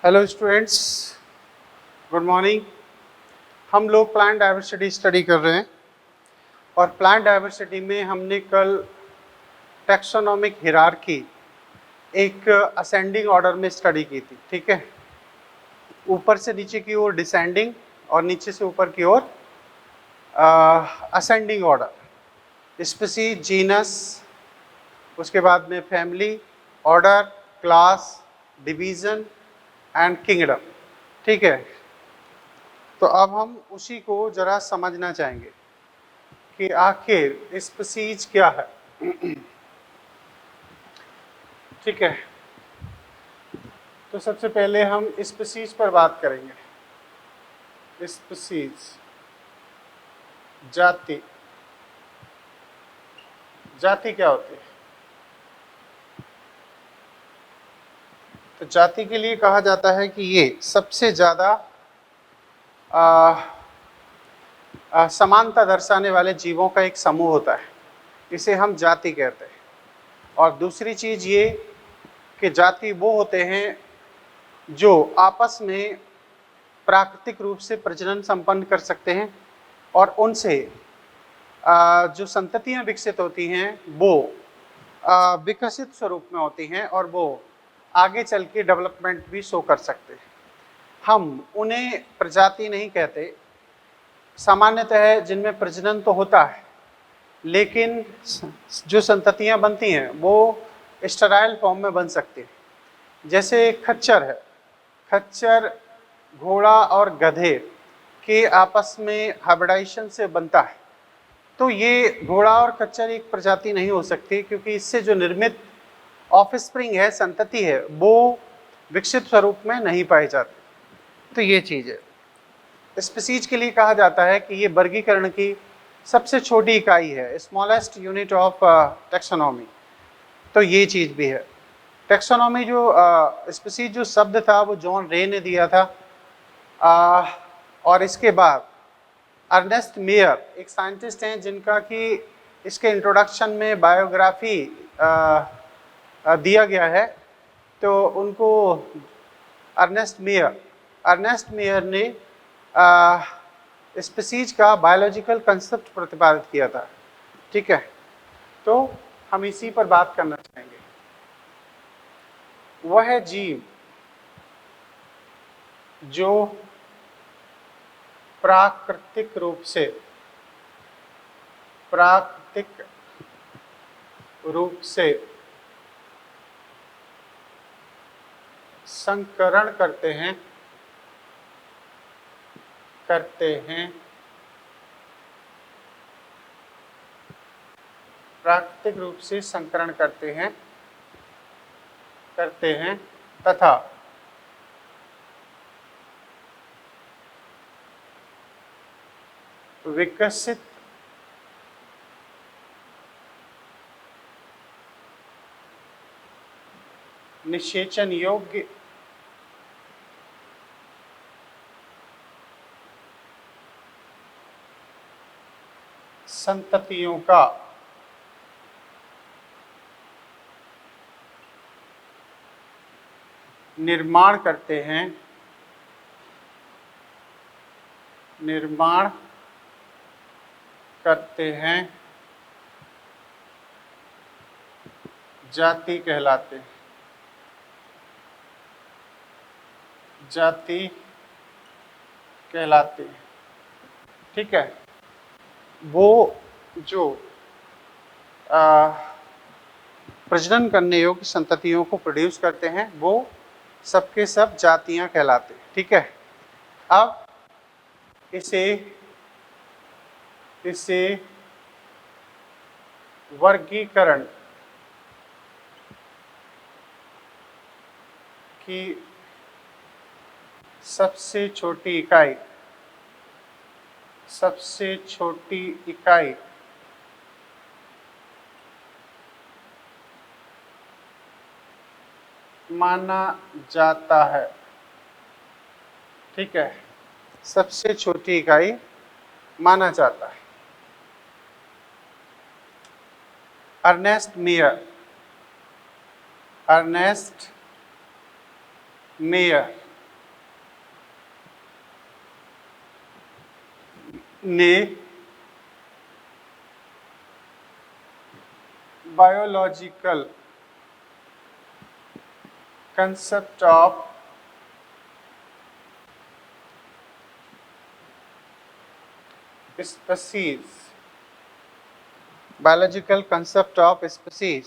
Hello students, good morning. हम लोग plant diversity study कर रहे हैं और प्लांट डाइवर्सिटी में हमने कल टैक्सोनॉमिक हिरार्की एक असेंडिंग ऑर्डर में स्टडी की थी। ठीक है, ऊपर से नीचे की ओर डिसेंडिंग और नीचे से ऊपर की ओर असेंडिंग ऑर्डर। स्पीसीज, जीनस, उसके बाद में family, order, class, division and kingdom. ठीक है, तो अब हम उसी को जरा समझना चाहेंगे कि आखिर स्पीसीज क्या है। ठीक है, तो सबसे पहले हम स्पीसीज पर बात करेंगे। स्पीसीज, जाति। जाति क्या होती है? तो जाति के लिए कहा जाता है कि ये सबसे ज़्यादा समानता दर्शाने वाले जीवों का एक समूह होता है, इसे हम जाति कहते हैं। और दूसरी चीज़ ये कि जाति वो होते हैं जो आपस में प्राकृतिक रूप से प्रजनन संपन्न कर सकते हैं और उनसे जो संततियां विकसित होती हैं वो विकसित स्वरूप में होती हैं और वो आगे चल के डेवलपमेंट भी शो कर सकते हैं। हम उन्हें प्रजाति नहीं कहते। सामान्यतः जिनमें प्रजनन तो होता है लेकिन जो संततियां बनती हैं वो स्टेराइल फॉर्म में बन सकती हैं। जैसे खच्चर है, खच्चर घोड़ा और गधे के आपस में हाइब्रिडाइजेशन से बनता है, तो ये घोड़ा और खच्चर एक प्रजाति नहीं हो सकती क्योंकि इससे जो निर्मित ऑफस्प्रिंग है, संतति है, वो विकसित स्वरूप में नहीं पाई जाती। तो ये चीज़ है। स्पीसीज के लिए कहा जाता है कि ये वर्गीकरण की सबसे छोटी इकाई है, स्मॉलेस्ट यूनिट ऑफ टैक्सोनॉमी। तो ये चीज़ भी है। टैक्सोनॉमी जो स्पीसीज जो शब्द था वो जॉन रे ने दिया था, और इसके बाद अर्नेस्ट मेयर एक साइंटिस्ट हैं जिनका कि इसके इंट्रोडक्शन में बायोग्राफी दिया गया है। तो उनको अर्नेस्ट मेयर ने स्पीसीज का बायोलॉजिकल कंसेप्ट प्रतिपादित किया था। ठीक है, तो हम इसी पर बात करना चाहेंगे। वह जीव जो प्राकृतिक रूप से संकरण करते हैं प्राकृतिक रूप से संकरण करते हैं तथा विकसित निषेचन योग्य संततियों का निर्माण करते हैं जाति कहलाते हैं। ठीक है, वो जो प्रजनन करने योग्य संततियों को प्रोड्यूस करते हैं वो सबके सब जातियां कहलाते हैं। ठीक है, अब इसे वर्गीकरण की सबसे छोटी इकाई माना जाता है। ठीक है, सबसे छोटी इकाई माना जाता है। अर्नेस्ट मेयर ने biological concept of species, biological concept of species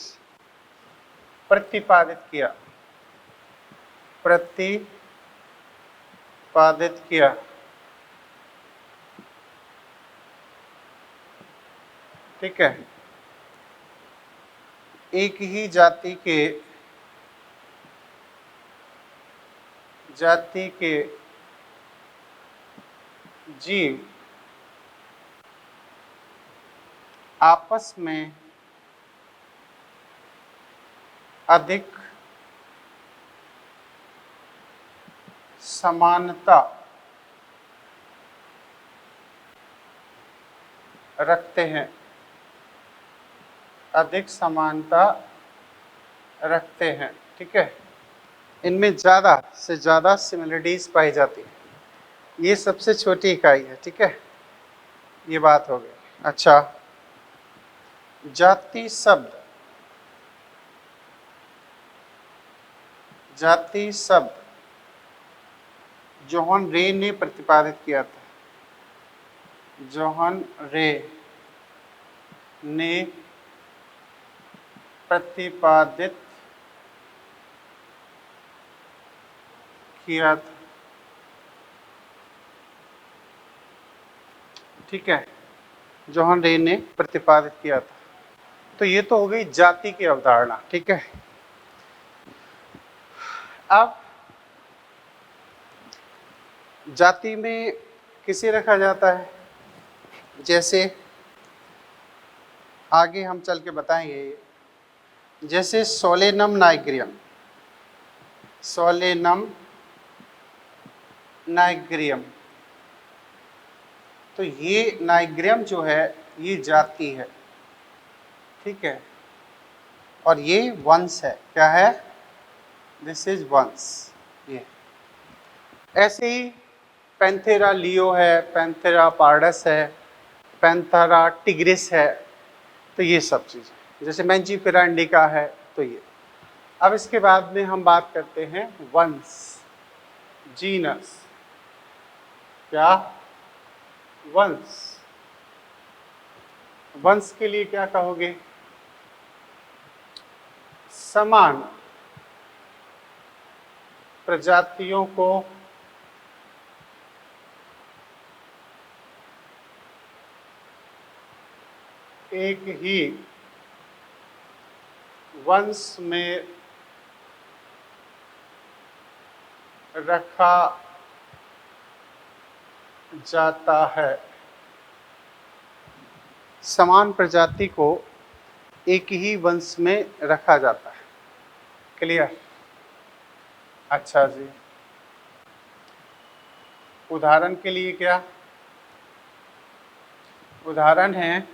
प्रतिपादित किया, प्रतिपादित किया। ठीक है, एक ही जाति के जीव आपस में अधिक समानता रखते हैं, अधिक समानता रखते हैं। ठीक है, इनमें ज़्यादा से ज़्यादा सिमिलरिटीज पाई जाती है। ये सबसे छोटी इकाई है। ठीक है, ये बात हो गई। अच्छा, जाति शब्द, जाति शब्द जोहन रे ने प्रतिपादित किया था, जोहन रे ने प्रतिपादित किया था। ठीक है, जोहन रे ने प्रतिपादित किया था। तो ये तो हो गई जाति की अवधारणा। ठीक है, अब जाति में किसे रखा जाता है, जैसे आगे हम चल के बताएंगे, जैसे सोलेनम नाइग्रियम, सोलेनम नाइग्रियम, तो ये नाइग्रियम जो है ये जाति है। ठीक है, और ये वंश है। क्या है? दिस इज वंश। ये ऐसे ही पैंथेरा लियो है, पैंथेरा पार्डस है, पैंथेरा टिग्रिस है, तो ये सब चीज़ें, जैसे मैंजीफेरा इंडिका है, तो ये। अब इसके बाद में हम बात करते हैं वंश, जीनस। क्या? वंश। वंश के लिए क्या कहोगे? समान प्रजातियों को एक ही वंश में रखा जाता है। समान प्रजाति को एक ही वंश में रखा जाता है। क्लियर? अच्छा जी, उदाहरण के लिए क्या? उदाहरण है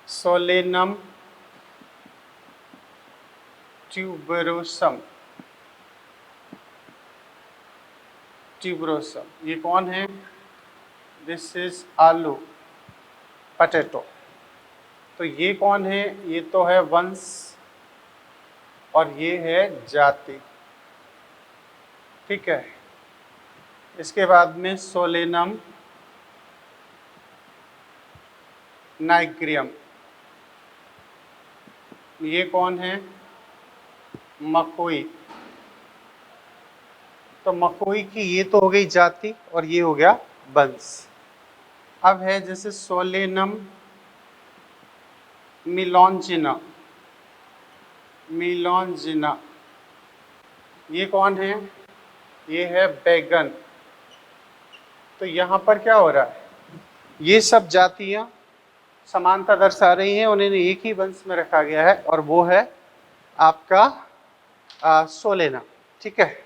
सोलेनम ट्यूबरोसम, ट्यूबरोसम। ये कौन है? दिस इज आलू, पटेटो। तो ये कौन है? ये तो है वंश और ये है जाति। ठीक है, इसके बाद में सोलेनम नाइग्रियम, ये कौन है? मकोई। तो मकोई की ये तो हो गई जाति और ये हो गया वंश। अब है जैसे सोलेनम मिलोंजिना, मिलोंजिना, ये कौन है? ये है बैगन। तो यहाँ पर क्या हो रहा है? ये सब जातियाँ समानता दर्शा रही हैं, उन्हें एक ही वंश में रखा गया है और वो है आपका सोलेना। ठीक है,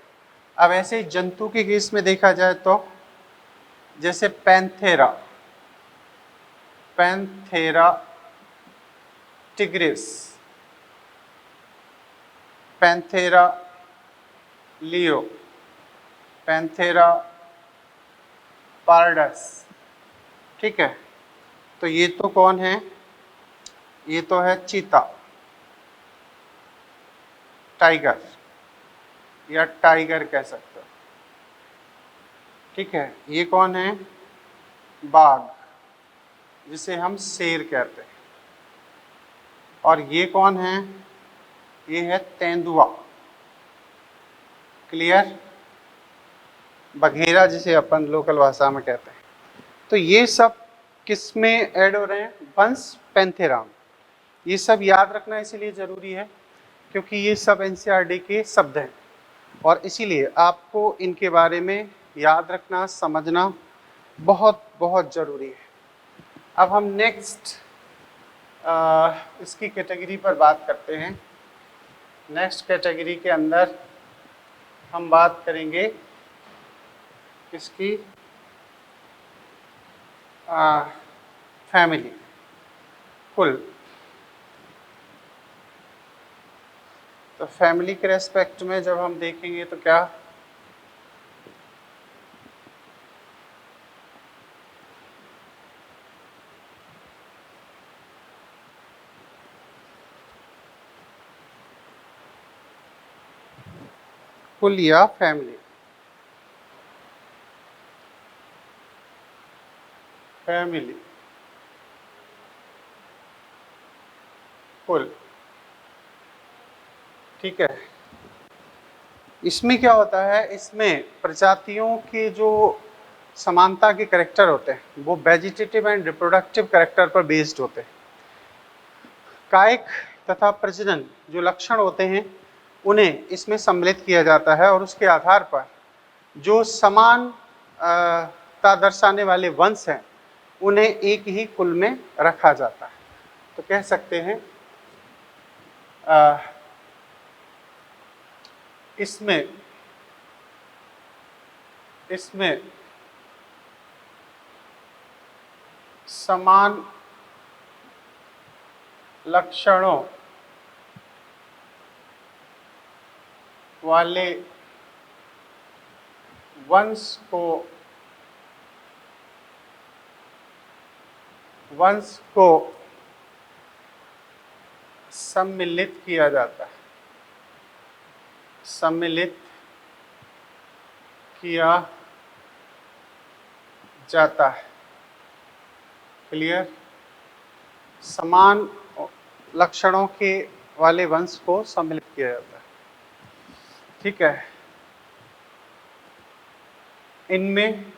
अब ऐसे ही जंतु के केस में देखा जाए तो जैसे Panthera, Panthera tigris, Panthera leo, Panthera pardus. ठीक है, तो ये तो कौन है, ये तो है चीता, टाइगर या टाइगर कह सकते हो। ठीक है, ये कौन है, बाघ, जिसे हम शेर कहते हैं। और ये कौन है, ये है तेंदुआ। क्लियर, बघेरा जिसे अपन लोकल भाषा में कहते हैं। तो ये सब किस में ऐड हो रहे हैं, वंश पैंथेरा। ये सब याद रखना इसलिए जरूरी है क्योंकि ये सब एनसीईआरटी के शब्द हैं और इसीलिए आपको इनके बारे में याद रखना, समझना बहुत बहुत जरूरी है। अब हम नेक्स्ट इसकी कैटेगरी पर बात करते हैं। नेक्स्ट कैटेगरी के अंदर हम बात करेंगे किसकी, फैमिली, कुल। तो फैमिली के रेस्पेक्ट में जब हम देखेंगे तो क्या, कुल या फैमिली, फैमिली, कुल। ठीक है, इसमें क्या होता है, इसमें प्रजातियों के जो समानता के करेक्टर होते हैं वो वेजिटेटिव एंड रिप्रोडक्टिव करेक्टर पर बेस्ड होते हैं। कायिक तथा प्रजनन जो लक्षण होते हैं उन्हें इसमें सम्मिलित किया जाता है और उसके आधार पर जो समानता दर्शाने वाले वंश हैं उन्हें एक ही कुल में रखा जाता है। तो कह सकते हैं इसमें समान लक्षणों वाले वंश को सम्मिलित किया जाता है, सम्मिलित किया जाता है। क्लियर, समान लक्षणों के वाले वंश को सम्मिलित किया जाता है। ठीक है, इनमें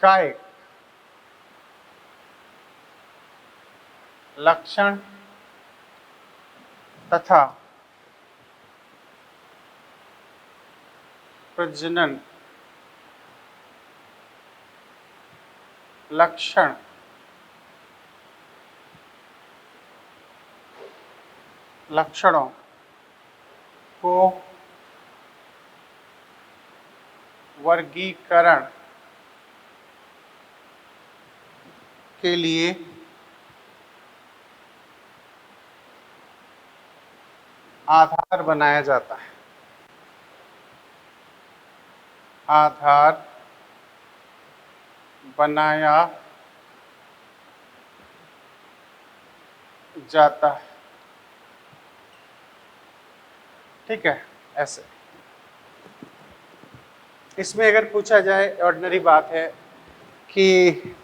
कायिक लक्षण तथा प्रजनन लक्षण लक्षणों को वर्गीकरण के लिए आधार बनाया जाता है, आधार बनाया जाता है। ठीक है, ऐसे इसमें अगर पूछा जाए, ऑर्डिनरी बात है कि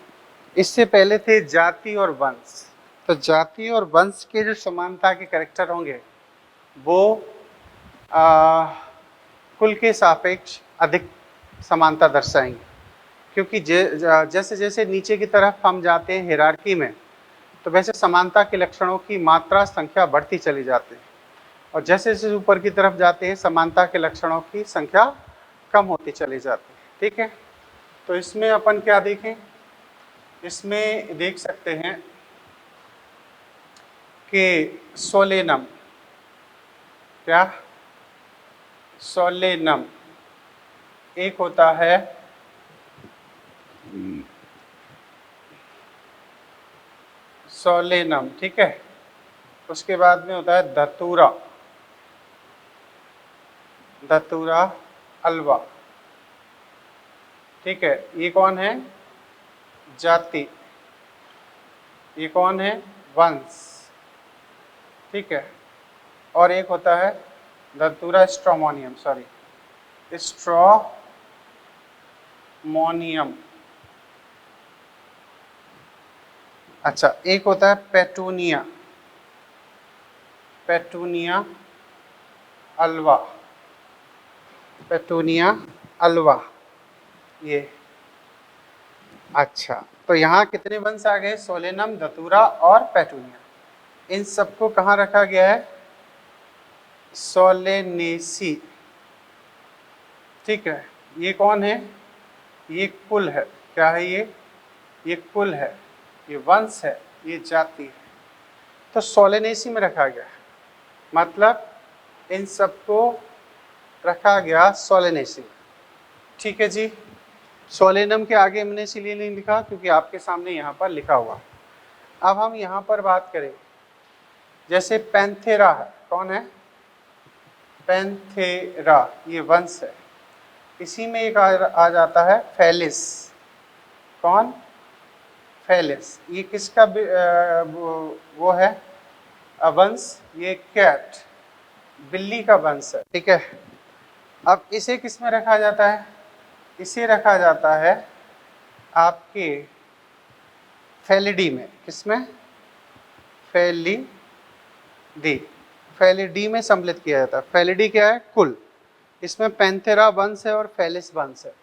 इससे पहले थे जाति और वंश, तो जाति और वंश के जो समानता के कैरेक्टर होंगे वो कुल के सापेक्ष अधिक समानता दर्शाएंगे क्योंकि जैसे जैसे नीचे की तरफ हम जाते हैं हिरार्की में तो वैसे समानता के लक्षणों की मात्रा संख्या बढ़ती चली जाती है और जैसे जैसे ऊपर की तरफ जाते हैं समानता के लक्षणों की संख्या कम होती चली जाती है। ठीक है, तो इसमें अपन क्या देखें, इसमें देख सकते हैं कि सोलेनम, क्या सोलेनम एक होता है सोलेनम, ठीक है, उसके बाद में होता है धतूरा, धतूरा, अल्वा। ठीक है, ये कौन है? जाति। ये कौन है? वंश। ठीक है, और एक होता है धतूरा स्ट्रोमोनियम, सॉरी स्ट्रोमोनियम। अच्छा, एक होता है petunia, petunia Alva, petunia Alva ये। अच्छा, तो यहाँ कितने वंश आ गए? सोलेनम, धतूरा और पेटूनिया। इन सबको कहाँ रखा गया है? सोलेनेसी। ठीक है, ये कौन है? ये कुल है। क्या है ये कुल है, ये वंश है, ये जाति है। तो सोलेनेसी में रखा गया, मतलब इन सबको रखा गया सोलेनेसी। ठीक है जी, सोलेनम के आगे हमने इसीलिए नहीं लिखा क्योंकि आपके सामने यहाँ पर लिखा हुआ। अब हम यहाँ पर बात करें, जैसे पैंथेरा है, कौन है? पैंथेरा, ये वंश है। इसी में एक आ जाता है फेलिस। कौन? फेलिस। ये किसका वो है वंश? ये कैट, बिल्ली का वंश है। ठीक है, अब इसे किस में रखा जाता है? इसे रखा जाता है आपके फेलिडी में। किसमें? फेलिडी, फेलिडी में सम्मिलित किया जाता है। फेलिडी क्या है? कुल। इसमें पैंथेरा वंश है और फेलिस वंश है,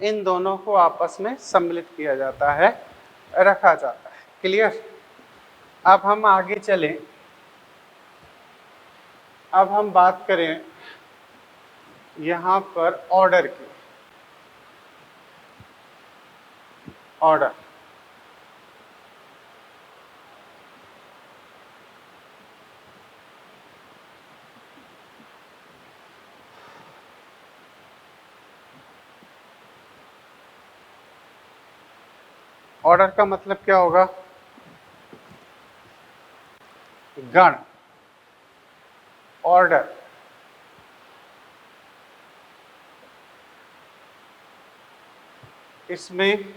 इन दोनों को आपस में सम्मिलित किया जाता है, रखा जाता है। क्लियर? अब हम आगे चलें, अब हम बात करें यहाँ पर ऑर्डर की। ऑर्डर, ऑर्डर का मतलब क्या होगा? गण। ऑर्डर, इसमें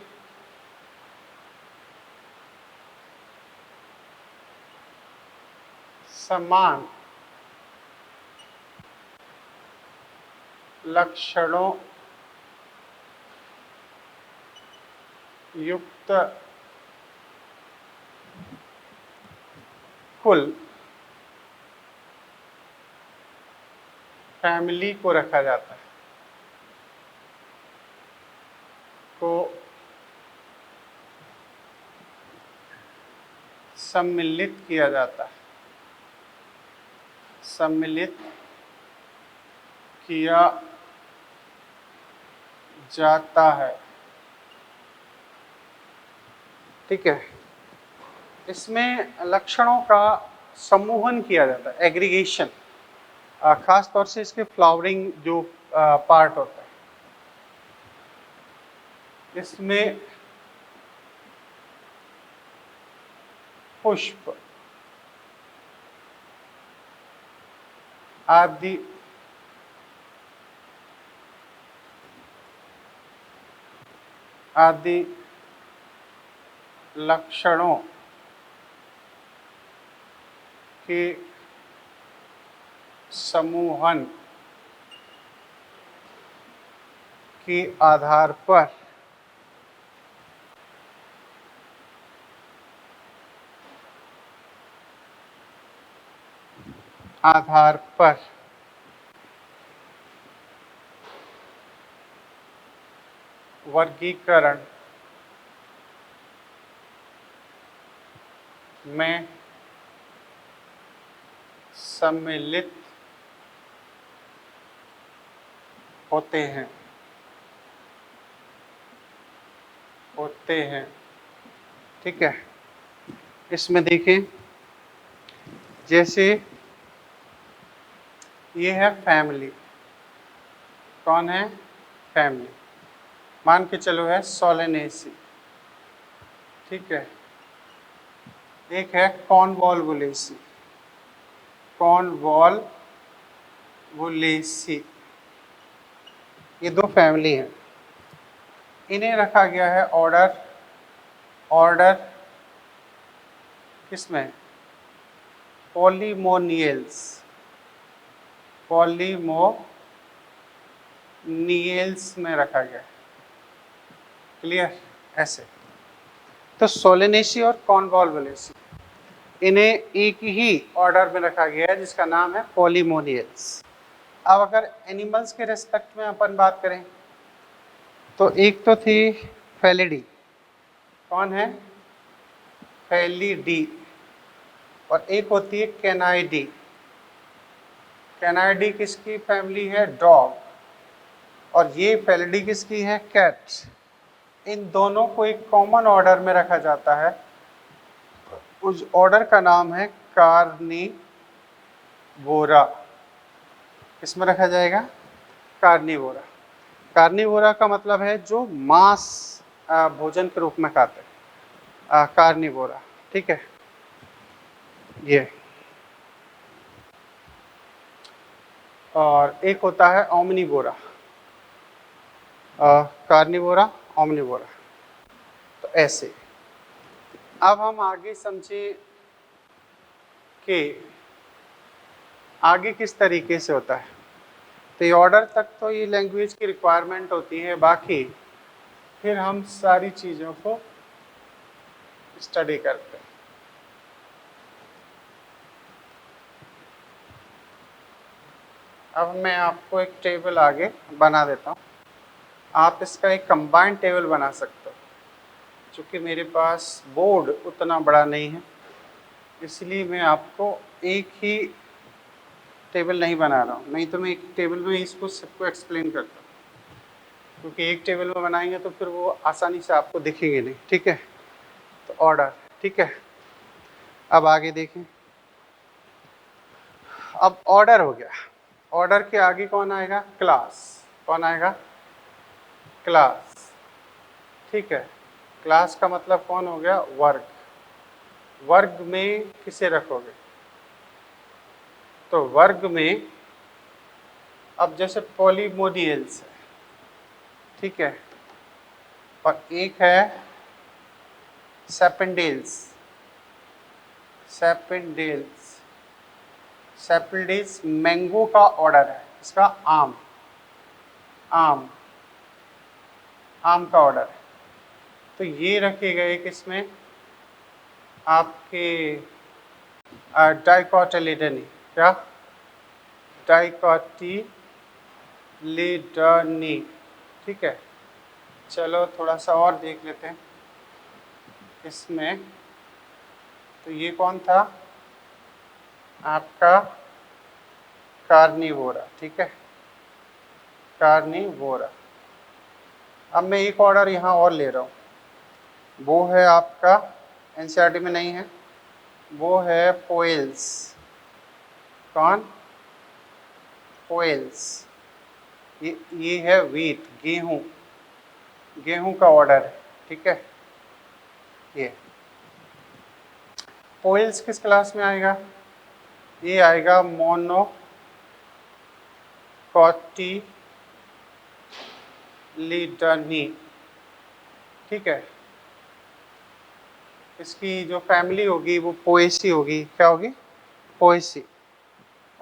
समान लक्षणों युक्त कुल फैमिली को रखा जाता है, को सम्मिलित किया जाता है, सम्मिलित किया जाता है। ठीक है, इसमें लक्षणों का समूहन किया जाता है, एग्रीगेशन, खास तौर से इसके फ्लावरिंग जो पार्ट होता है, इसमें पुष्प आदि आदि लक्षणों के समूहन के आधार पर वर्गीकरण में सम्मिलित होते हैं ठीक है, इसमें देखें, जैसे ये है फैमिली। कौन है? फैमिली। मान के चलो है सोलेनेसी। ठीक है, एक है कॉन्वोल्वुलेसी, कॉन्वोल्वुलेसी। ये दो फैमिली हैं, इन्हें रखा गया है ऑर्डर ऑर्डर किसमें, पॉलीमोनियल्स, पॉलीमोनियल्स में रखा गया है। क्लियर? ऐसे तो सोलेनेसी और कॉन्वॉल्वुलेसी इन्हें एक ही ऑर्डर में रखा गया है जिसका नाम है पॉलीमोनियल्स। अब अगर एनिमल्स के रेस्पेक्ट में अपन बात करें तो एक तो थी फेलिडी, कौन है, फेलिडी, और एक होती है कैनाइडी। कैनाइडी किसकी फैमिली है, डॉग, और ये फेलिडी किसकी है, कैट। इन दोनों को एक कॉमन ऑर्डर में रखा जाता है, उस ऑर्डर का नाम है कार्निवोरा। किसमें रखा जाएगा, कार्निवोरा। कार्निवोरा का मतलब है जो मांस भोजन के रूप में खाते हैं, कार्निवोरा। ठीक है, ये। और एक होता है ओमनीवोरा, कार्निवोरा, ओमनीवोरा। तो ऐसे अब हम आगे समझे कि आगे किस तरीके से होता है। तो ये ऑर्डर तक तो ये लैंग्वेज की रिक्वायरमेंट होती है, बाकी फिर हम सारी चीज़ों को स्टडी करते हैं। अब मैं आपको एक टेबल आगे बना देता हूँ, आप इसका एक कंबाइंड टेबल बना सकते हो। चूँकि मेरे पास बोर्ड उतना बड़ा नहीं है, इसलिए मैं आपको एक ही टेबल नहीं बना रहा हूँ, नहीं तो मैं एक टेबल में इसको सबको एक्सप्लेन करता हूँ, क्योंकि एक टेबल में बनाएंगे तो फिर वो आसानी से आपको दिखेंगे नहीं। ठीक है, तो ऑर्डर, ठीक है। अब आगे देखें, अब ऑर्डर हो गया, ऑर्डर के आगे कौन आएगा, क्लास। कौन आएगा, क्लास। ठीक है, क्लास का मतलब कौन हो गया, वर्ग। वर्ग में किसे रखोगे, तो वर्ग में अब जैसे पॉलीमोनियल्स है, ठीक है, और एक है सेपेंडेल्स। सेपेंडेल्स, सेपेंडेल्स मैंगो का ऑर्डर है, इसका आम, आम, आम का ऑर्डर है। तो ये रखे गए किसमें, आपके डाइकोटिलिडनी, क्या, डाइकोटिलिडनी। ठीक है, चलो थोड़ा सा और देख लेते हैं इसमें। तो ये कौन था, आपका कार्निवोरा। ठीक है, कार्निवोरा। अब मैं एक ऑर्डर यहाँ और ले रहा हूँ, वो है आपका एनसीईआरटी में नहीं है, वो है पोएल्स। कौन, पोएल्स। ये है व्हीट, गेहूँ, गेहूँ का ऑर्डर है। ठीक है, ये पोएल्स किस क्लास में आएगा, ये आएगा मोनोकोटिलिडनी। ठीक है, इसकी जो फैमिली होगी वो पोएसी होगी, क्या होगी, पोएसी।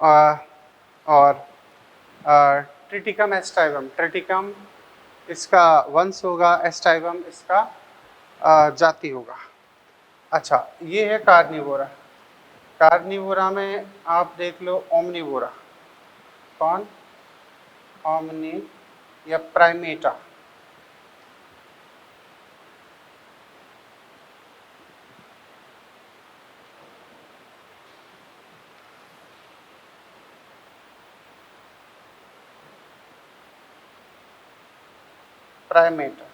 और ट्रिटिकम एस्टाइवम, ट्रिटिकम इसका वंश होगा, एस्टाइवम इसका जाति होगा। अच्छा, ये है कार्निवोरा। कार्निवोरा में आप देख लो ओमनीवोरा, कौन, ओमनी या प्राइमेटा। प्राइमेटा,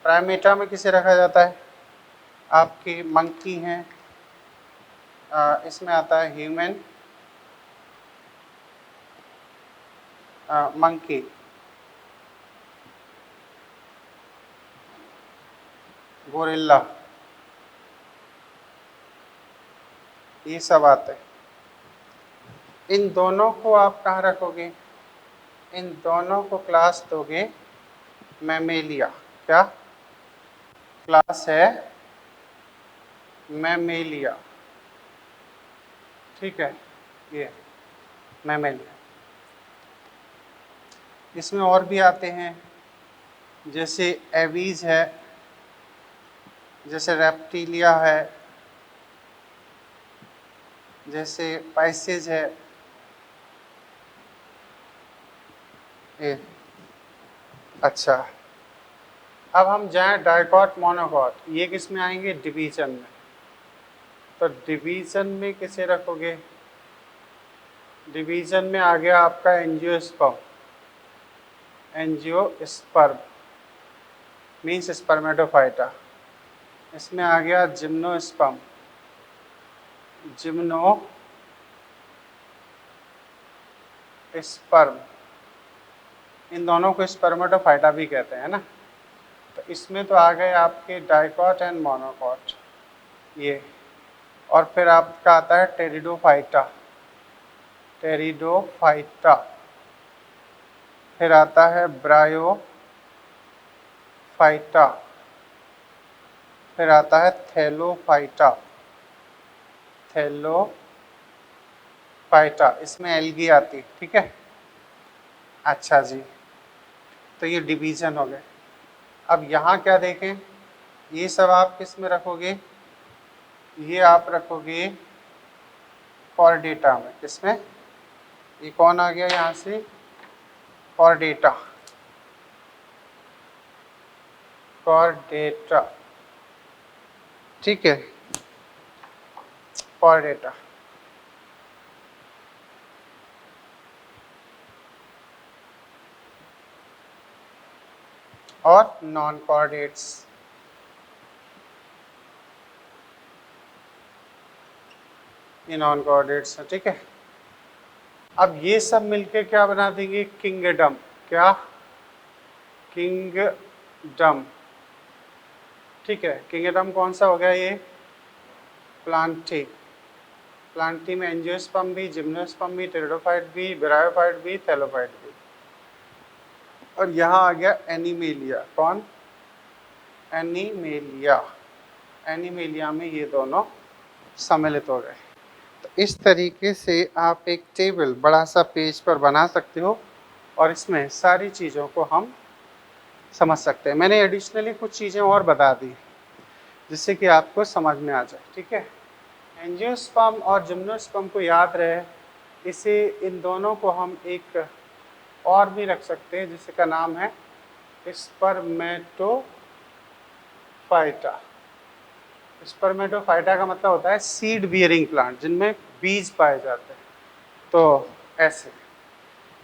प्राइमेटा में किसे रखा जाता है, आपकी मंकी हैं, इसमें आता है ह्यूमन, मंकी, गोरिल्ला, ये सब आते हैं। इन दोनों को आप कहाँ रखोगे, इन दोनों को क्लास दोगे मैमेलिया। क्या क्लास है? मैमेलिया। ठीक है, ये मैमेलिया। इसमें और भी आते हैं, जैसे एवीज है, जैसे रेप्टिलिया है, जैसे पाइसेज है। ये अच्छा, अब हम जाएं डाइकॉट मोनोकॉट, ये किस में आएंगे? डिवीजन में। तो डिवीजन में किसे रखोगे? डिवीजन में आ गया आपका एंजियोस्पर्म। Angiosperm means Spermatophyta. इसमें आ गया जिम्नोस्पर्म। जिम्नोस्पर्म, इन दोनों को स्पर्मेटोफाइटा भी कहते हैं ना। तो इसमें तो आ गए आपके डाइकॉट एंड मोनोकॉट ये। और फिर आपका आता है टेरिडोफाइटा। टेरिडोफाइटा। फिर आता है ब्रायोफाइटा। फिर आता है थैलोफाइटा। थैलोफाइटा, इसमें एल्गी आती। ठीक है, अच्छा जी, तो ये डिवीजन हो गए। अब यहाँ क्या देखें, ये सब आप किस में रखोगे? ये आप रखोगे कॉर्डेटा में। किसमें? ये कौन आ गया यहाँ से? कॉर्डेटा। कॉर्डेटा, ठीक है, कॉर्डेटा। और नॉन कॉर्डेट्स, ये नॉन कॉर्डेट्स है। ठीक है, अब ये सब मिलके क्या बना देंगे? किंगडम। क्या? किंगडम। ठीक है, किंगडम कौन सा हो गया? ये प्लांटी। प्लांटी में एंजियोस्पर्म भी, जिम्नोस्पर्म भी, टेरिडोफाइट भी, ब्रायोफाइट भी, थैलोफाइट भी। और यहाँ आ गया एनिमेलिया। कौन? एनिमेलिया। एनिमेलिया में ये दोनों सम्मिलित हो गए। तो इस तरीके से आप एक टेबल बड़ा सा पेज पर बना सकते हो और इसमें सारी चीज़ों को हम समझ सकते हैं। मैंने एडिशनली कुछ चीज़ें और बता दी जिससे कि आपको समझ में आ जाए। ठीक है, एंजियोस्पर्म और जिम्नोस्पर्म को याद रहे, इसे इन दोनों को हम एक और भी रख सकते हैं जिसका नाम है स्पर्मेटोफाइटा। स्पर्मेटोफाइटा का मतलब होता है सीड बियरिंग प्लांट, जिनमें बीज पाए जाते हैं। तो ऐसे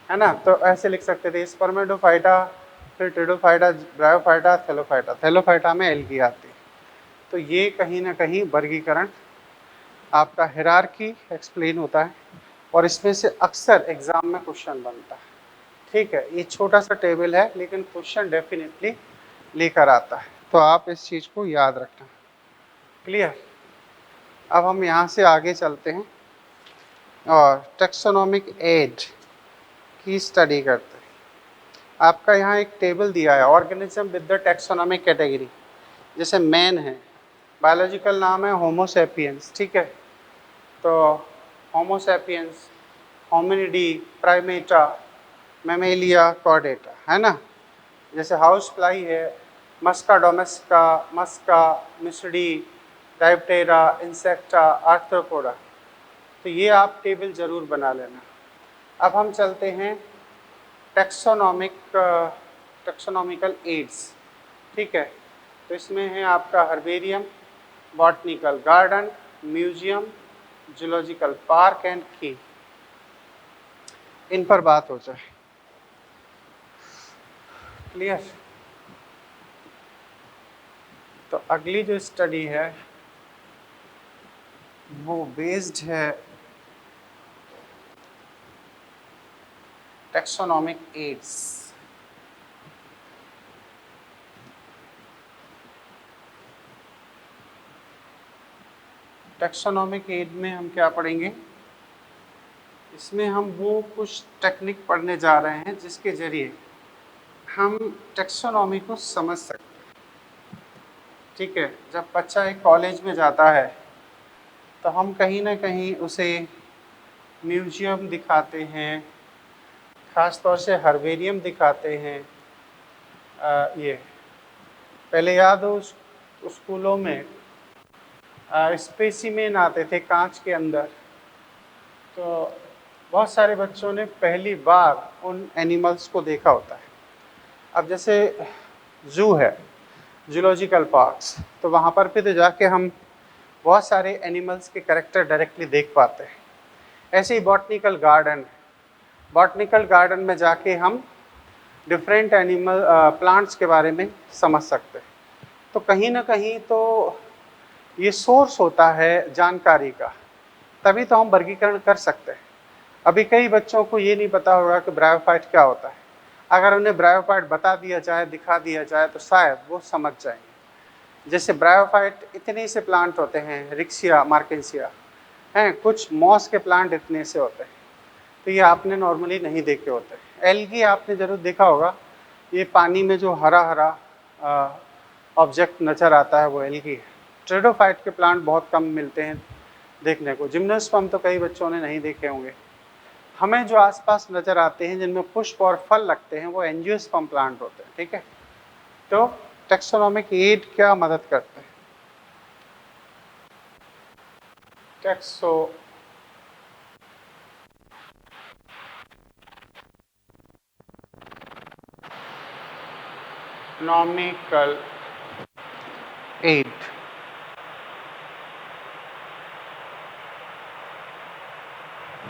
है ना, तो ऐसे लिख सकते थे स्पर्मेटोफाइटा, फिर टेरिडोफाइटा, ब्रायोफाइटा, थैलोफाइटा। थैलोफाइटा में एल्गी आती है। तो ये कहीं ना कहीं वर्गीकरण आपका हिरार्की एक्सप्लेन होता है और इसमें से अक्सर एग्जाम में क्वेश्चन बनता है। ठीक है, ये छोटा सा टेबल है लेकिन क्वेश्चन डेफिनेटली लेकर आता है, तो आप इस चीज़ को याद रखना। क्लियर? अब हम यहाँ से आगे चलते हैं और टेक्सोनोमिक एज की स्टडी करते हैं। आपका यहाँ एक टेबल दिया है, organism with the taxonomic category. जैसे मैन है, बायोलॉजिकल नाम है होमो सैपियंस। ठीक है, तो Homo sapiens, Hominidae, Primata, Mammalia, Chordata, है ना। जैसे हाउस फ्लाई है, Musca domestica, Musca, Muscidae, Diptera, Insecta, Arthropoda. तो ये आप टेबल ज़रूर बना लेना। अब हम चलते हैं टेक्सोनॉमिकल एड्स। ठीक है, तो इसमें है आपका herbarium, botanical garden, museum, zoological park and की। इन पर बात हो जाए। क्लियर? तो अगली जो स्टडी है वो बेस्ड है टेक्सोनॉमिक एड्स। टेक्सोनॉमिक एड में हम क्या पढ़ेंगे? इसमें हम वो कुछ टेक्निक पढ़ने जा रहे हैं जिसके ज़रिए हम टेक्सोनॉमी को समझ सकते हैं। ठीक है, जब बच्चा एक कॉलेज में जाता है तो हम कहीं ना कहीं उसे म्यूजियम दिखाते हैं, ख़ास तौर से हर्बेरियम दिखाते हैं। ये पहले याद हो स्कूलों में स्पेसिमेन आते थे कांच के अंदर, तो बहुत सारे बच्चों ने पहली बार उन एनिमल्स को देखा होता है। अब जैसे जू है, जूलॉजिकल पार्क्स, तो वहाँ पर भी तो जाके हम बहुत सारे एनिमल्स के कैरेक्टर डायरेक्टली देख पाते हैं। ऐसे ही बॉटनिकल गार्डन में जाके हम डिफरेंट एनिमल प्लांट्स के बारे में समझ सकते हैं। तो कहीं ना कहीं तो ये सोर्स होता है जानकारी का, तभी तो हम वर्गीकरण कर सकते हैं। अभी कई बच्चों को ये नहीं पता होगा कि ब्रायोफाइट क्या होता है। अगर उन्हें ब्रायोफाइट बता दिया जाए, दिखा दिया जाए, तो शायद वो समझ जाएंगे। जैसे ब्रायोफाइट इतने से प्लांट होते हैं, रिक्सिया, मार्केंसिया हैं, कुछ मॉस के प्लांट इतने से होते हैं, तो ये आपने नॉर्मली नहीं देखे होते। एल्गी आपने ज़रूर देखा होगा, ये पानी में जो हरा हरा ऑब्जेक्ट नज़र आता है वो एल्गी है। ट्रेडोफाइट के प्लांट बहुत कम मिलते हैं देखने को। जिम्नोस्पर्म तो कई बच्चों ने नहीं देखे होंगे। हमें जो आसपास नज़र आते हैं जिनमें पुष्प और फल लगते हैं वो एंजियोस्पर्म प्लांट होते हैं। ठीक है, तो टेक्सोनोमिक एड क्या मदद करते हैं? Taxonomical aid,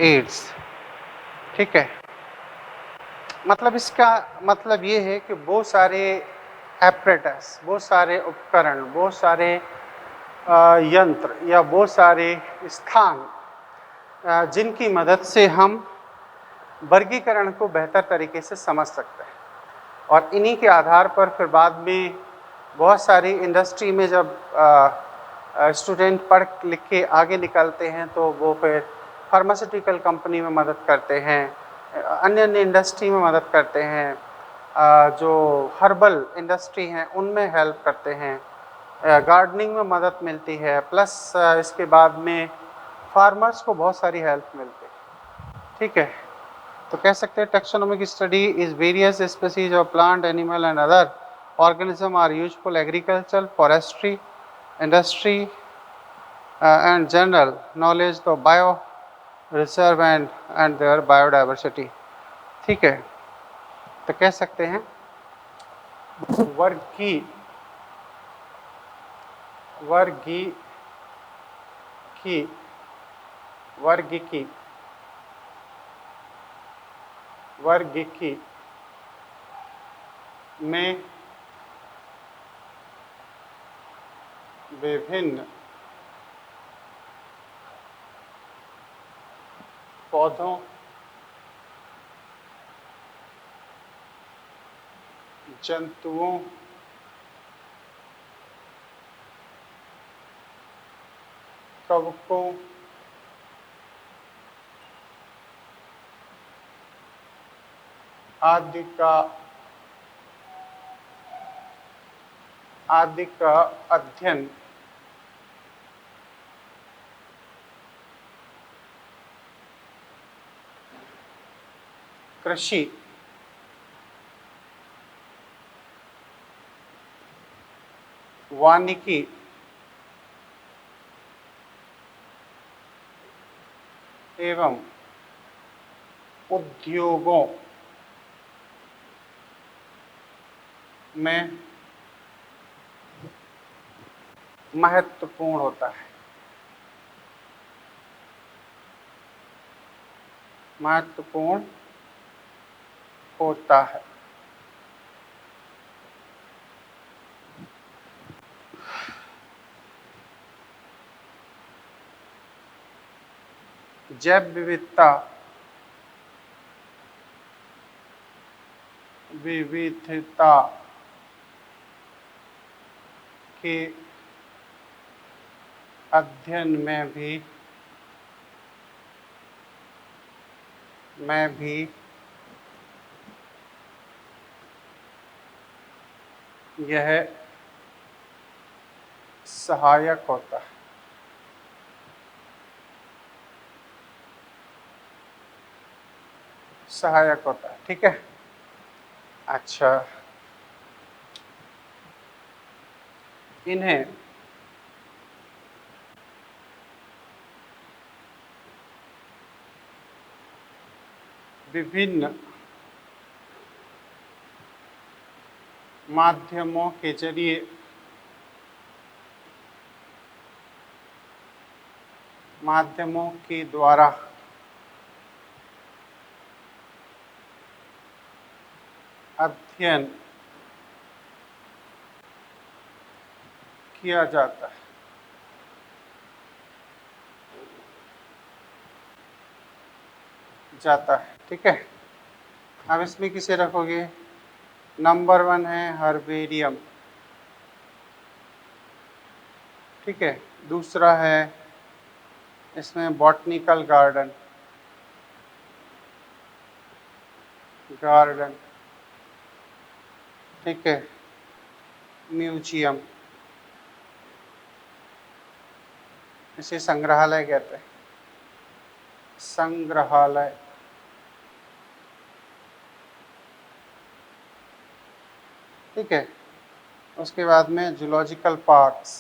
aids. ठीक है, मतलब इसका मतलब ये है कि वो सारे एपरेटस, वो सारे उपकरण, वो सारे यंत्र या वो सारे स्थान जिनकी मदद से हम वर्गीकरण को बेहतर तरीके से समझ सकते हैं। और इन्हीं के आधार पर फिर बाद में बहुत सारी इंडस्ट्री में जब स्टूडेंट पढ़ लिख के आगे निकलते हैं तो वो फिर फार्मास्यूटिकल कंपनी में मदद करते हैं, अन्य अन्य इंडस्ट्री में मदद करते हैं, जो हर्बल इंडस्ट्री हैं उनमें हेल्प करते हैं, गार्डनिंग में मदद मिलती है, प्लस इसके बाद में फार्मर्स को बहुत सारी हेल्प मिलती है। ठीक है, तो कह सकते हैं taxonomic study is various species of plant, animal and other organism are useful agriculture, forestry, industry and general knowledge of bio reserve and their biodiversity। ठीक है, तो कह सकते हैं वर्गी वर्गी की वर्गिकी वर्गिकी में विभिन्न पौधों, जंतुओं, कवकों, आदि का अध्ययन कृषि, वानिकी, एवं उद्योगों में महत्वपूर्ण होता है। महत्वपूर्ण होता है। जैव विविधता के अध्ययन में भी में भी यह सहायक होता है। सहायक होता है, ठीक है। अच्छा, इन्हें विभिन्न माध्यमों के जरिए माध्यमों के द्वारा अध्ययन किया जाता है। ठीक है। अब इसमें किसे रखोगे? नंबर 1 है हर्बेरियम, ठीक है। दूसरा है इसमें बॉटनिकल गार्डन, ठीक है। म्यूजियम, इसे संग्रहालय कहते हैं, संग्रहालय। ठीक है। उसके बाद में जूलॉजिकल पार्क्स,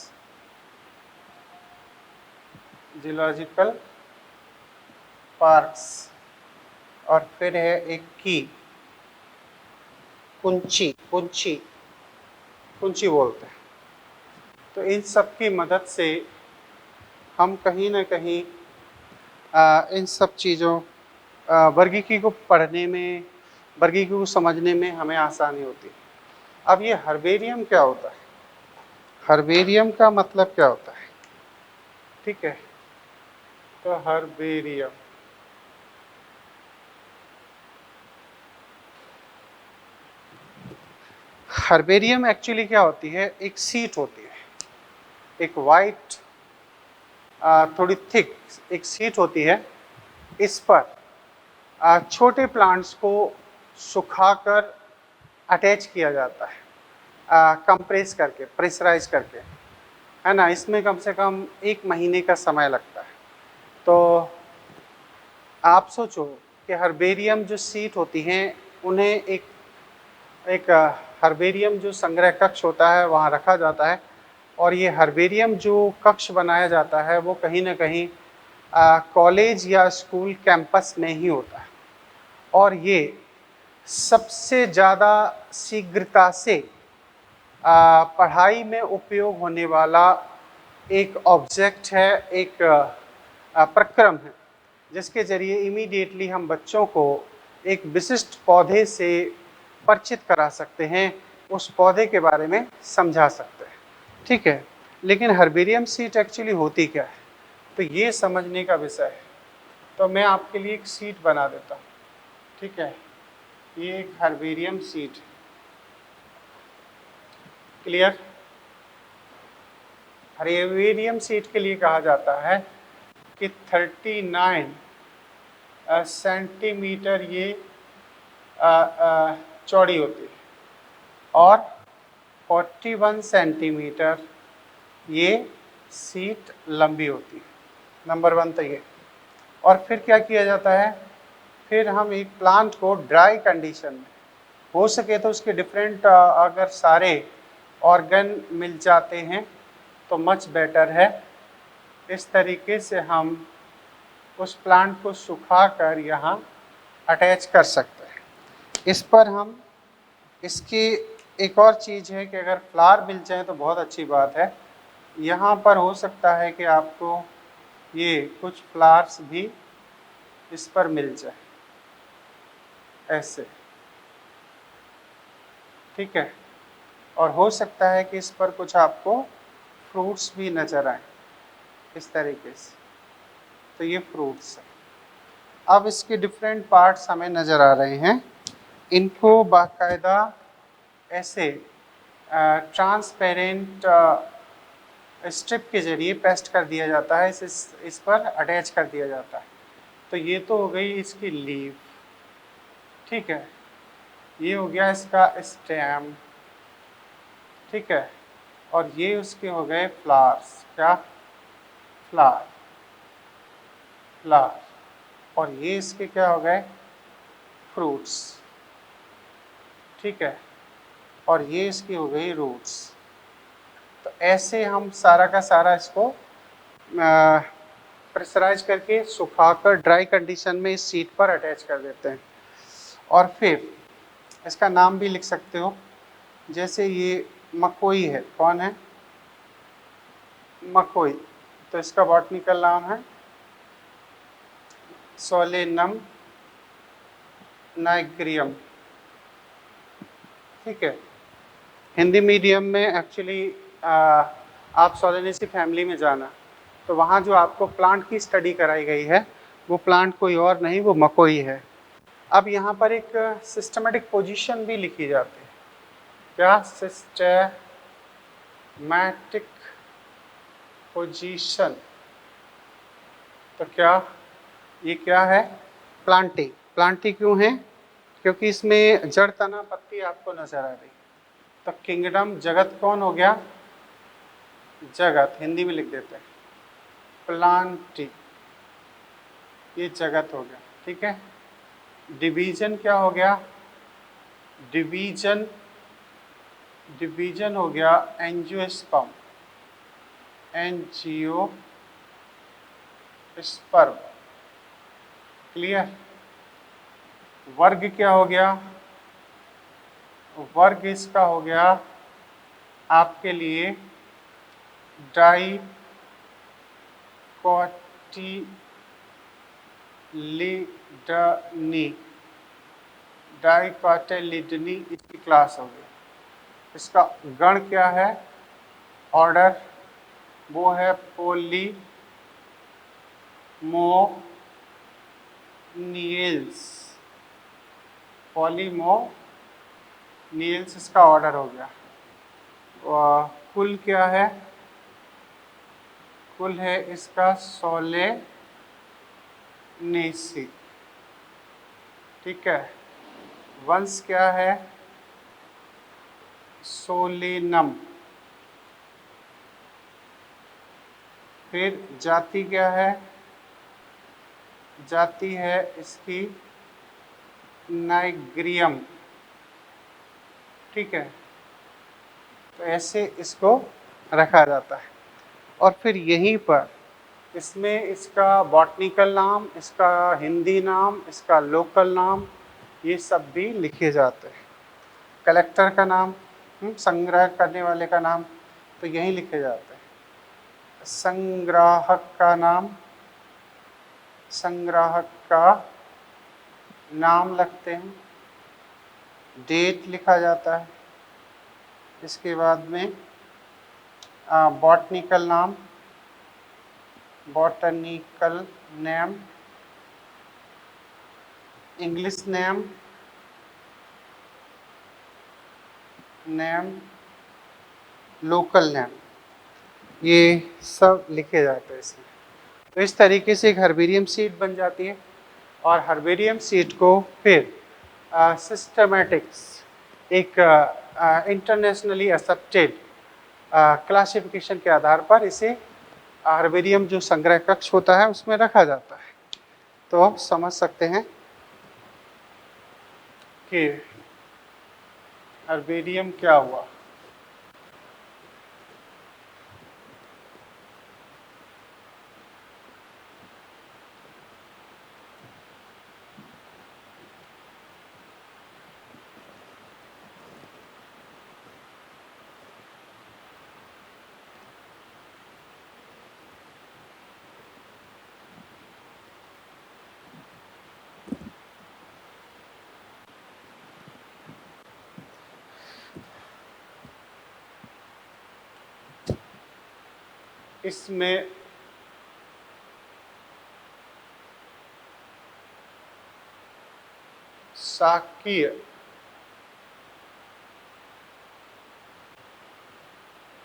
जूलॉजिकल पार्क्स। और फिर है एक की कुंची, कुंची बोलते हैं। तो इन सब की मदद से हम कहीं ना कहीं इन सब चीज़ों वर्गीकी को पढ़ने में, वर्गीकी को समझने में हमें आसानी होती है। अब ये हर्बेरियम क्या होता है? हर्बेरियम का मतलब क्या होता है? ठीक है, तो हर्बेरियम एक्चुअली क्या होती है? एक सीट होती है, एक वाइट थोड़ी थिक एक सीट होती है। इस पर छोटे प्लांट्स को सुखाकर अटैच किया जाता है, कंप्रेस करके, प्रेशराइज करके, है ना। इसमें कम से कम 1 महीने का समय लगता है। तो आप सोचो कि हर्बेरियम जो सीट होती हैं उन्हें एक हर्बेरियम जो संग्रह कक्ष होता है वहाँ रखा जाता है। और ये हर्बेरियम जो कक्ष बनाया जाता है वो कहीं ना कहीं कॉलेज या स्कूल कैंपस में ही होता है। और ये सबसे ज़्यादा शीघ्रता से पढ़ाई में उपयोग होने वाला एक ऑब्जेक्ट है, एक प्रक्रम है, जिसके ज़रिए इमीडिएटली हम बच्चों को एक विशिष्ट पौधे से परिचित करा सकते हैं, उस पौधे के बारे में समझा सकते हैं। ठीक है। लेकिन हर्बेरियम सीट एक्चुअली होती क्या है, तो ये समझने का विषय है। तो मैं आपके लिए एक सीट बना देता हूँ। ठीक है, ये एक herbarium seat, clear. Herbarium seat के लिए कहा जाता है कि 39 सेंटीमीटर ये चौड़ी होती है और 41 सेंटीमीटर ये सीट लंबी होती है। नंबर 1 तो ये। और फिर क्या किया जाता है? फिर हम एक प्लांट को ड्राई कंडीशन में, हो सके तो उसके डिफरेंट अगर सारे ऑर्गन मिल जाते हैं तो मच बेटर है। इस तरीके से हम उस प्लांट को सुखाकर यहाँ अटैच कर सकते हैं। इस पर हम इसकी एक और चीज़ है कि अगर फ्लावर मिल जाए तो बहुत अच्छी बात है। यहाँ पर हो सकता है कि आपको ये कुछ फ्लावर्स भी इस पर मिल जाए ऐसे, ठीक है। और हो सकता है कि इस पर कुछ आपको फ्रूट्स भी नज़र आए इस तरीके से। तो ये फ्रूट्स है। अब इसके डिफरेंट पार्ट्स हमें नज़र आ रहे हैं। इनको बाकायदा ऐसे ट्रांसपेरेंट स्ट्रिप के ज़रिए पेस्ट कर दिया जाता है, इस पर अटैच कर दिया जाता है। तो ये तो हो गई इसकी लीव, ठीक है, ये हो गया इसका स्टेम, ठीक है, और ये उसके हो गए फ्लावर्स, क्या, फ्लावर, फ्लावर, और ये इसके क्या हो गए, फ्रूट्स, ठीक है, और ये इसकी हो गई रूट्स। तो ऐसे हम सारा का सारा इसको प्रेशराइज करके सुखाकर ड्राई कंडीशन में इस सीट पर अटैच कर देते हैं। और फिर इसका नाम भी लिख सकते हो, जैसे ये मकोई है, कौन है, मकोई, तो इसका बॉटनिकल नाम है सोलेनम नाइग्रियम, ठीक है। हिंदी मीडियम में एक्चुअली आप सोलेनेसी फैमिली में जाना, तो वहाँ जो आपको प्लांट की स्टडी कराई गई है वो प्लांट कोई और नहीं, वो मकोई है। अब यहाँ पर एक सिस्टमेटिक पोजीशन भी लिखी जाती है, क्या, सिस्टमैटिक पोजीशन, तो क्या, ये क्या है, प्लांटी, प्लांटी क्यों है, क्योंकि इसमें जड़, तना, पत्ती आपको नजर आ रही। तो किंगडम, जगत कौन हो गया, जगत, हिंदी में लिख देते हैं प्लांटी, ये जगत हो गया, ठीक है। डिवीजन क्या हो गया, डिवीजन, डिवीजन हो गया एंजियोस्पर्म, एंजियो स्पर्म, क्लियर। वर्ग क्या हो गया, वर्ग इसका हो गया आपके लिए डाइकोटिलिडनी, डाइकोटिलिडनी इसकी क्लास हो गई। इसका गण क्या है, ऑर्डर, वो है पॉलीमोनियल्स, पॉलीमोनियल्स इसका ऑर्डर हो गया। कुल क्या है, कुल है इसका सोलेनेसी, ठीक है। वंश क्या है, सोलेनम। फिर जाति क्या है, जाति है इसकी नाइग्रियम, ठीक है। तो ऐसे इसको रखा जाता है। और फिर यहीं पर इसमें इसका बॉटनिकल नाम, इसका हिंदी नाम, इसका लोकल नाम, ये सब भी लिखे जाते हैं। कलेक्टर का नाम, संग्रह करने वाले का नाम, तो यहीं लिखे जाते हैं। संग्राहक का नाम, संग्राहक का नाम लगते हैं, डेट लिखा जाता है। इसके बाद में बॉटनिकल नाम, botanical name, English name, name, local name, ये सब लिखे जाते हैं इसमें। तो इस तरीके से एक हर्बेरियम सीट बन जाती है। और हर्बेरियम सीट को फिर सिस्टमैटिक्स, एक इंटरनेशनली एक्सेप्टेड क्लासिफिकेशन के आधार पर इसे हर्बेरियम जो संग्रह कक्ष होता है उसमें रखा जाता है। तो आप समझ सकते हैं कि हर्बेरियम क्या हुआ। इसमें शाकीय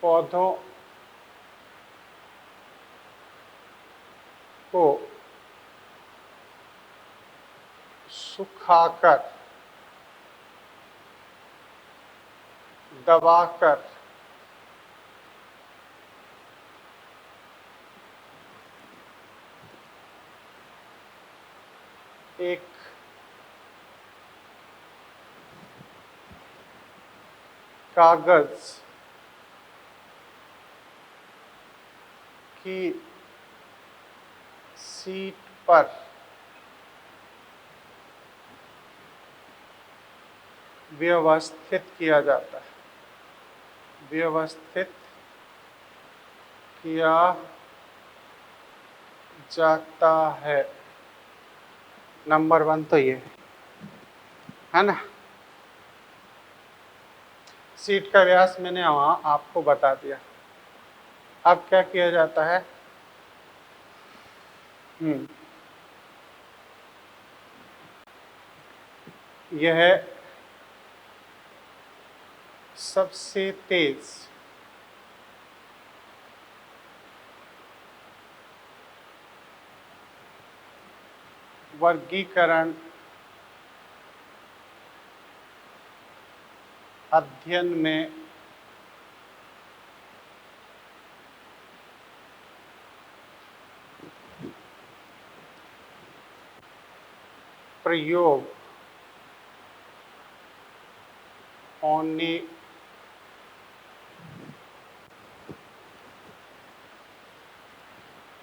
पौधों को सुखाकर दबाकर एक कागज की सीट पर व्यवस्थित किया जाता है, व्यवस्थित किया जाता है। नंबर 1 तो ये है ना। सीट का व्यास मैंने वहां आपको बता दिया। अब क्या किया जाता है, यह सबसे तेज वर्गीकरण अध्ययन में प्रयोग होने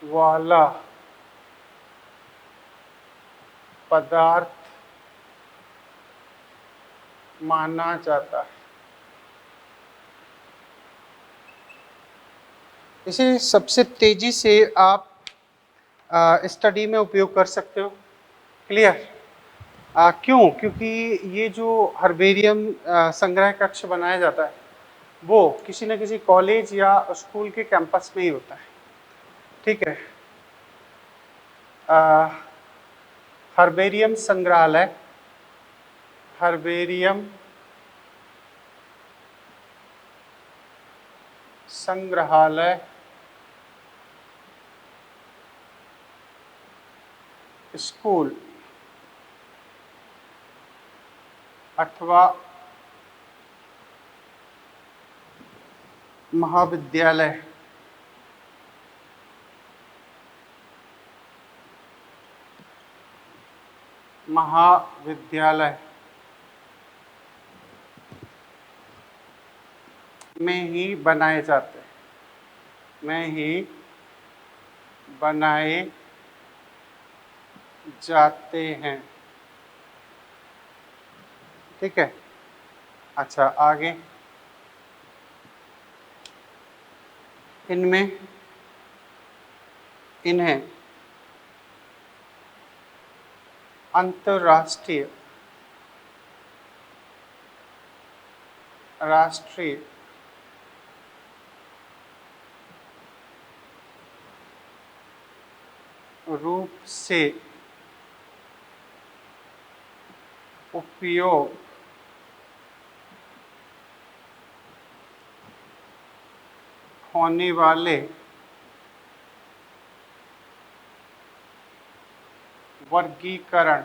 वाला पदार्थ माना जाता है। इसे सबसे तेजी से आप स्टडी में उपयोग कर सकते हो। क्लियर? क्यों? क्योंकि ये जो हर्बेरियम संग्रह कक्ष बनाया जाता है वो किसी न किसी कॉलेज या स्कूल के कैंपस में ही होता है। ठीक है। हर्बेरियम संग्रहालय, हर्बेरियम संग्रहालय स्कूल अथवा महाविद्यालय में ही बनाए जाते हैं। ठीक है। अच्छा, आगे इन्हें अंतरराष्ट्रीय, राष्ट्रीय रूप से उपयोग होने वाले वर्गीकरण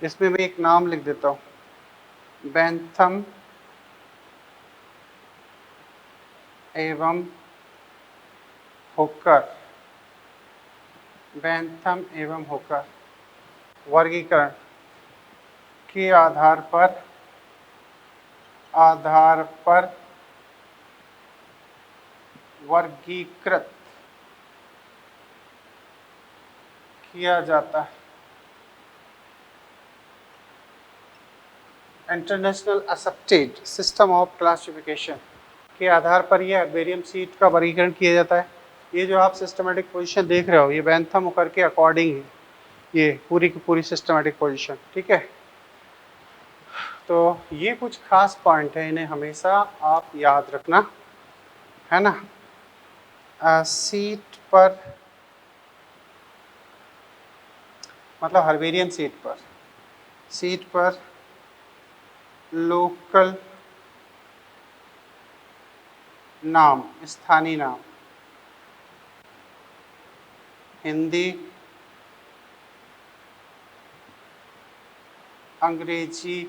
इसमें मैं एक नाम लिख देता हूँ, बेंथम एवं हुकर। बेंथम एवं हुकर वर्गीकरण के आधार पर वर्गीकृत किया जाता है। International accepted system of classification के आधार पर यह हर्बेरियम सीट का वर्गीकरण किया जाता है। ये जो आप सिस्टमेटिक पोजीशन देख रहे हो ये बेंथम हुकर के अकॉर्डिंग है, ये पूरी की पूरी सिस्टमेटिक पोजीशन। ठीक है। तो ये कुछ खास पॉइंट है, इन्हें हमेशा आप याद रखना, है ना। सीट पर मतलब हर्बेरियम सीट पर लोकल नाम, स्थानीय नाम हिंदी, अंग्रेजी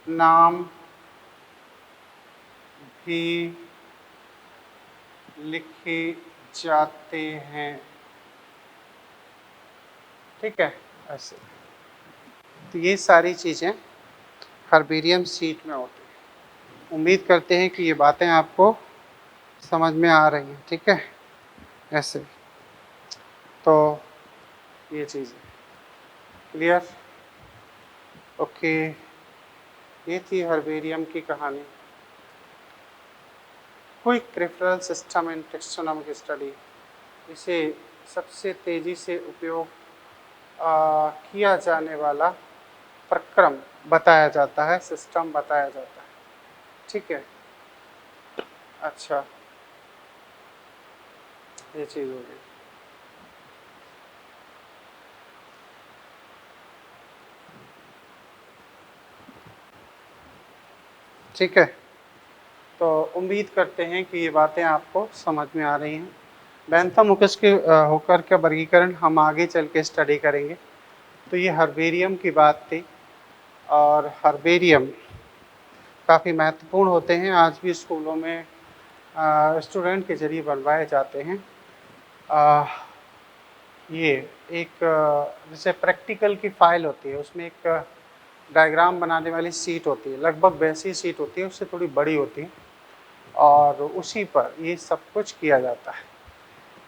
नाम भी लिखे जाते हैं। ठीक है, ऐसे। तो ये सारी चीज़ें हर्बेरियम शीट में होती हैं। उम्मीद करते हैं कि ये बातें आपको समझ में आ रही हैं। ठीक है, ऐसे। तो ये चीज़ें क्लियर? ओके, ये थी हर्बेरियम की कहानी। Quick referral system in taxonomic study, इसे सबसे तेज़ी से उपयोग किया जाने वाला प्रक्रम बताया जाता है, सिस्टम बताया जाता है। ठीक है, अच्छा, ये चीज़ हो गई। ठीक है, तो उम्मीद करते हैं कि ये बातें आपको समझ में आ रही हैं। बैंथामुकस के होकर का वर्गीकरण हम आगे चल के स्टडी करेंगे। तो ये हर्बेरियम की बात थी, और हर्बेरियम काफ़ी महत्वपूर्ण होते हैं, आज भी स्कूलों में स्टूडेंट के ज़रिए बनवाए जाते हैं। ये एक जैसे प्रैक्टिकल की फ़ाइल होती है, उसमें एक डायग्राम बनाने वाली शीट होती है, लगभग वैसी शीट होती है, उससे थोड़ी बड़ी होती है, और उसी पर ये सब कुछ किया जाता है।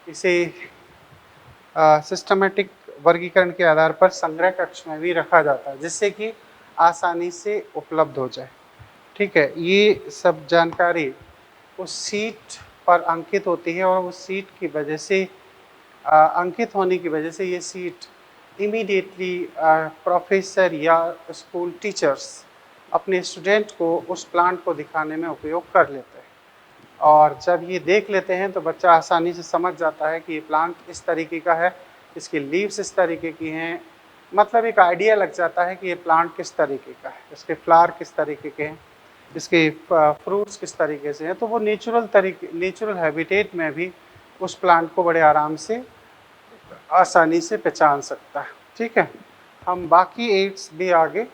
इसे सिस्टमेटिक वर्गीकरण के आधार पर संग्रह कक्ष में भी रखा जाता है, जिससे कि आसानी से उपलब्ध हो जाए। ठीक है, ये सब जानकारी उस सीट पर अंकित होती है, और उस सीट की वजह से अंकित होने की वजह से ये सीट इमीडिएटली प्रोफेसर या स्कूल टीचर्स अपने स्टूडेंट को उस प्लांट को दिखाने में उपयोग कर लेते हैं। और जब ये देख लेते हैं तो बच्चा आसानी से समझ जाता है कि ये प्लांट इस तरीके का है, इसकी लीव्स इस तरीके की हैं, मतलब एक आइडिया लग जाता है कि ये प्लांट किस तरीके का है, इसके फ्लावर किस तरीके के हैं, इसके फ्रूट्स किस तरीके से हैं। तो वो नेचुरल हैबिटेट में भी उस प्लांट को बड़े आराम से आसानी से पहचान सकता है। ठीक है, हम बाकी एड्स भी आगे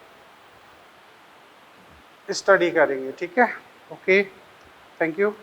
स्टडी करेंगे। ठीक है, ओके, थैंक यू।